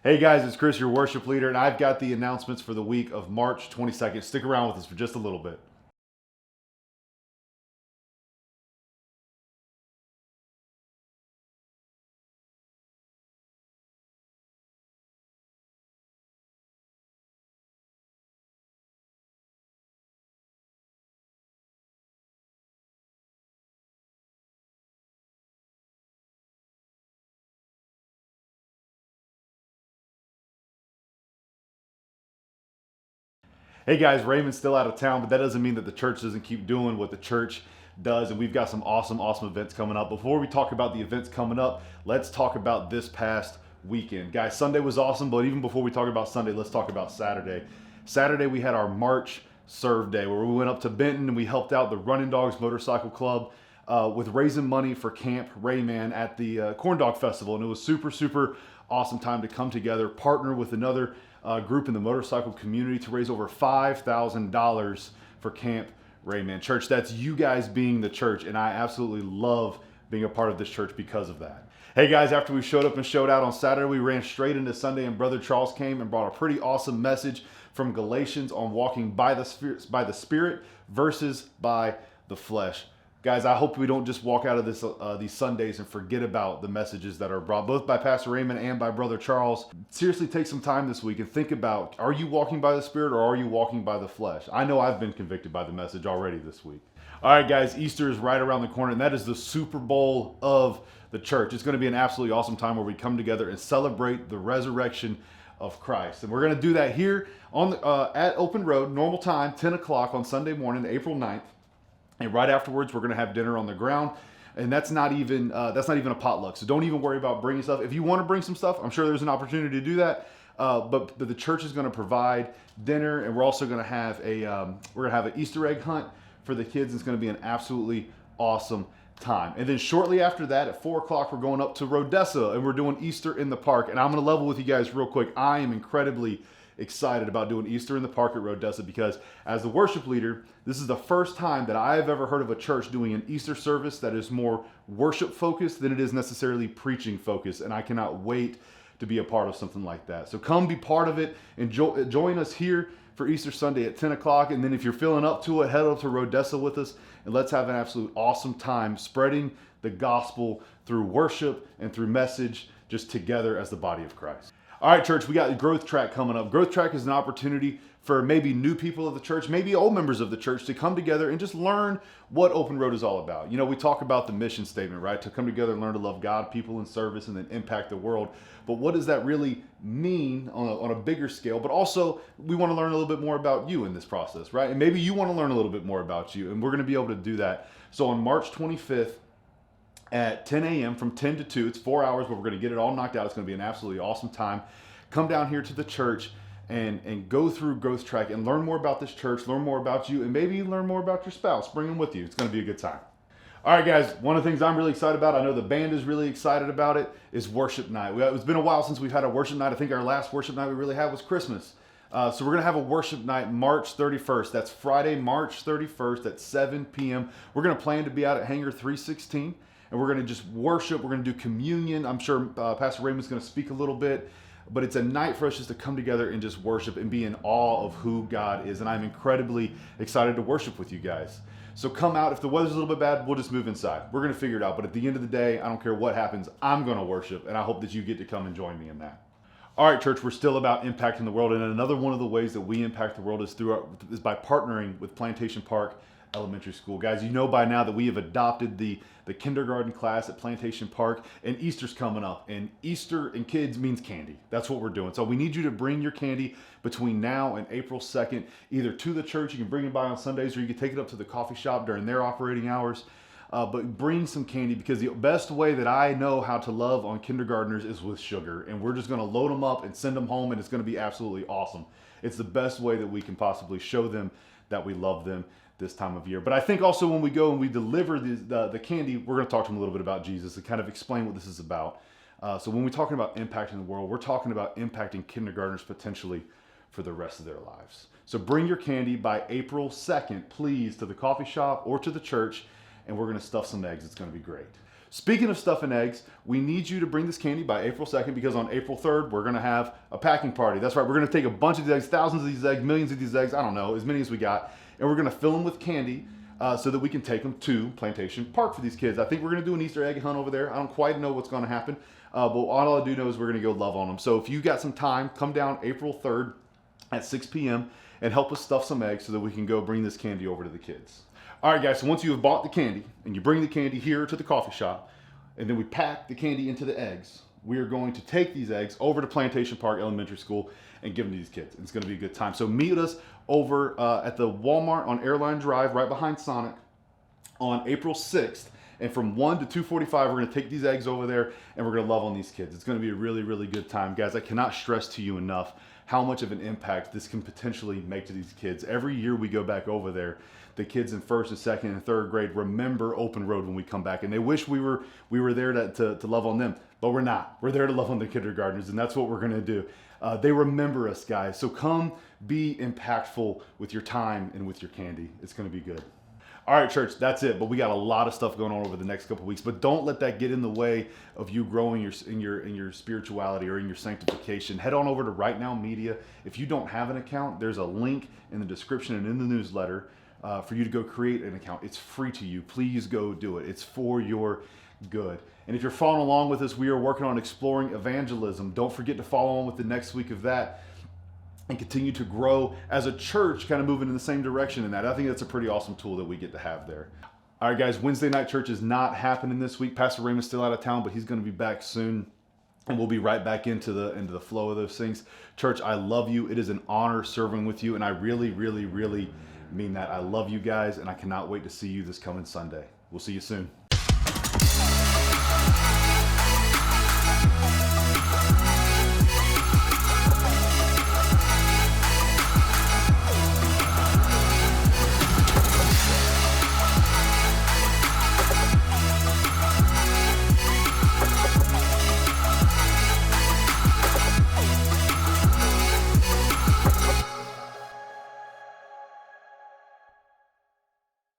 Hey guys, it's Chris, your worship leader, and I've got the announcements for the week of March 22nd. Stick around with us for just a little bit. Hey guys, Raymond's still out of town, but that doesn't mean that the church doesn't keep doing what the church does, and we've got some awesome events coming up. Before we talk about the events coming up, let's talk about this past weekend. Guys, Sunday was awesome, but even before we talk about Sunday, let's talk about Saturday. Saturday, we had our March Serve Day, where we went up to Benton and we helped out the Running Dogs Motorcycle Club with raising money for Camp Rayman at the Corn Dog Festival, and it was super awesome time to come together, partner with another group in the motorcycle community to raise over $5,000 for Camp Rayman. Church, that's you guys being the church, and I absolutely love being a part of this church because of that. Hey guys, after we showed up and showed out on Saturday, we ran straight into Sunday, and Brother Charles came and brought a pretty awesome message from Galatians on walking by the Spirit versus by the flesh. Guys, I hope we don't just walk out of these Sundays and forget about the messages that are brought both by Pastor Raymond and by Brother Charles. Seriously, take some time this week and think about, are you walking by the Spirit or are you walking by the flesh? I know I've been convicted by the message already this week. All right, guys, Easter is right around the corner, and that is the Super Bowl of the church. It's going to be an absolutely awesome time where we come together and celebrate the resurrection of Christ. And we're going to do that here on at Open Road, normal time, 10 o'clock on Sunday morning, April 9th. And right afterwards, we're going to have dinner on the ground. And that's not even a potluck. So don't even worry about bringing stuff. If you want to bring some stuff, I'm sure there's an opportunity to do that. But the church is going to provide dinner, and we're also going to have an Easter egg hunt for the kids. It's going to be an absolutely awesome time. And then shortly after that, at 4 o'clock, we're going up to Rodessa, and we're doing Easter in the park. And I'm going to level with you guys real quick. I am incredibly excited about doing Easter in the park at Rodessa because as the worship leader, this is the first time that I've ever heard of a church doing an Easter service that is more worship focused than it is necessarily preaching focused. And I cannot wait to be a part of something like that. So come be part of it and join us here for Easter Sunday at 10 o'clock. And then if you're feeling up to it, head up to Rodessa with us and let's have an absolute awesome time spreading the gospel through worship and through message, just together as the body of Christ. All right, church, we got Growth Track coming up. Growth Track is an opportunity for maybe new people of the church, maybe old members of the church to come together and just learn what Open Road is all about. You know, we talk about the mission statement, right? To come together and learn to love God, people, and service, and then impact the world. But what does that really mean on a bigger scale? But also, we want to learn a little bit more about you in this process, right? And maybe you want to learn a little bit more about you, and we're going to be able to do that. So on March 25th, at 10 a.m. from 10 to 2. It's 4 hours, but we're going to get it all knocked out. It's going to be an absolutely awesome time. Come down here to the church and go through Growth Track and learn more about this church, learn more about you, and maybe learn more about your spouse. Bring them with you. It's going to be a good time. All right, guys, one of the things I'm really excited about, I know the band is really excited about it, is worship night. It's been a while since we've had a worship night. I think our last worship night we really had was Christmas. So we're going to have a worship night March 31st. That's Friday, March 31st at 7 p.m. We're going to plan to be out at Hangar 316. And we're going to just worship. We're going to do communion. I'm sure Pastor Raymond's going to speak a little bit. But it's a night for us just to come together and just worship and be in awe of who God is. And I'm incredibly excited to worship with you guys. So come out. If the weather's a little bit bad, we'll just move inside. We're going to figure it out. But at the end of the day, I don't care what happens. I'm going to worship. And I hope that you get to come and join me in that. All right, church, we're still about impacting the world. And another one of the ways that we impact the world is by partnering with Plantation Park Elementary School. Guys, you know by now that we have adopted the kindergarten class at Plantation Park, and Easter's coming up, and Easter and kids means candy. That's what we're doing. So we need you to bring your candy between now and April 2nd, either to the church, you can bring it by on Sundays, or you can take it up to the coffee shop during their operating hours. But bring some candy, because the best way that I know how to love on kindergartners is with sugar, and we're just going to load them up and send them home, and it's going to be absolutely awesome. It's the best way that we can possibly show them that we love them this time of year. But I think also when we go and we deliver the candy, we're going to talk to them a little bit about Jesus and kind of explain what this is about. So when we're talking about impacting the world, we're talking about impacting kindergartners potentially for the rest of their lives. So bring your candy by April 2nd, please, to the coffee shop or to the church, and we're going to stuff some eggs. It's going to be great. Speaking of stuff and eggs, we need you to bring this candy by April 2nd because on April 3rd, we're going to have a packing party. That's right, we're going to take a bunch of these eggs, thousands of these eggs, millions of these eggs, I don't know, as many as we got, and we're going to fill them with candy so that we can take them to Plantation Park for these kids. I think we're going to do an Easter egg hunt over there. I don't quite know what's going to happen, but all I do know is we're going to go love on them. So if you got some time, come down April 3rd at 6 p.m. and help us stuff some eggs so that we can go bring this candy over to the kids. All right, guys, so once you have bought the candy and you bring the candy here to the coffee shop, and then we pack the candy into the eggs, we are going to take these eggs over to Plantation Park Elementary School and give them to these kids. It's going to be a good time. So meet us over at the Walmart on Airline Drive right behind Sonic on April 6th. And from 1 to 2:45, we're going to take these eggs over there and we're going to love on these kids. It's going to be a really, really good time. Guys, I cannot stress to you enough how much of an impact this can potentially make to these kids. Every year we go back over there, the kids in first and second and third grade remember Open Road when we come back, and they wish we were there to love on them, but we're not. We're there to love on the kindergartners, and that's what we're going to do. They remember us, guys. So come be impactful with your time and with your candy. It's going to be good. All right, church, that's it. But we got a lot of stuff going on over the next couple of weeks. But don't let that get in the way of you growing in your spirituality or in your sanctification. Head on over to Right Now Media. If you don't have an account, there's a link in the description and in the newsletter for you to go create an account. It's free to you. Please go do it. It's for your good. And if you're following along with us, we are working on exploring evangelism. Don't forget to follow on with the next week of that and continue to grow as a church, kind of moving in the same direction in that. I think that's a pretty awesome tool that we get to have there. All right, guys, Wednesday night church is not happening this week. Pastor Raymond's still out of town, but he's going to be back soon. And we'll be right back into the flow of those things. Church, I love you. It is an honor serving with you. And I really, really, really mean that. I love you guys, and I cannot wait to see you this coming Sunday. We'll see you soon.